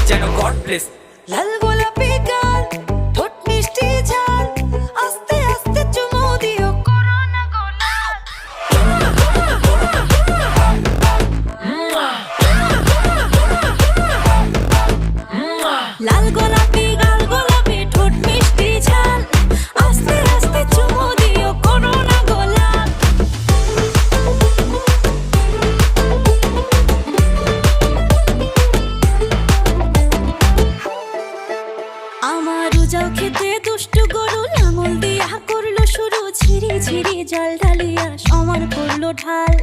যেন god bless. লাল গোলাপি গাল, ঠোঁট মিষ্টি ঝাল, আস্তে আস্তে চুমু দিও করোনা গোলাপ। লাল গোলাপি গাল গোলাপি ঠোঁট মিষ্টি ঝাল, আস্তে আস্তে চুমু দিও করোনা গোলাপ। আমার উজাও খেতে দুষ্টু গরু লাঙল দিয়া করলো শুরু, ঝিরি ঝিরি জল ঢালিয়া সমান করলো ঢাল।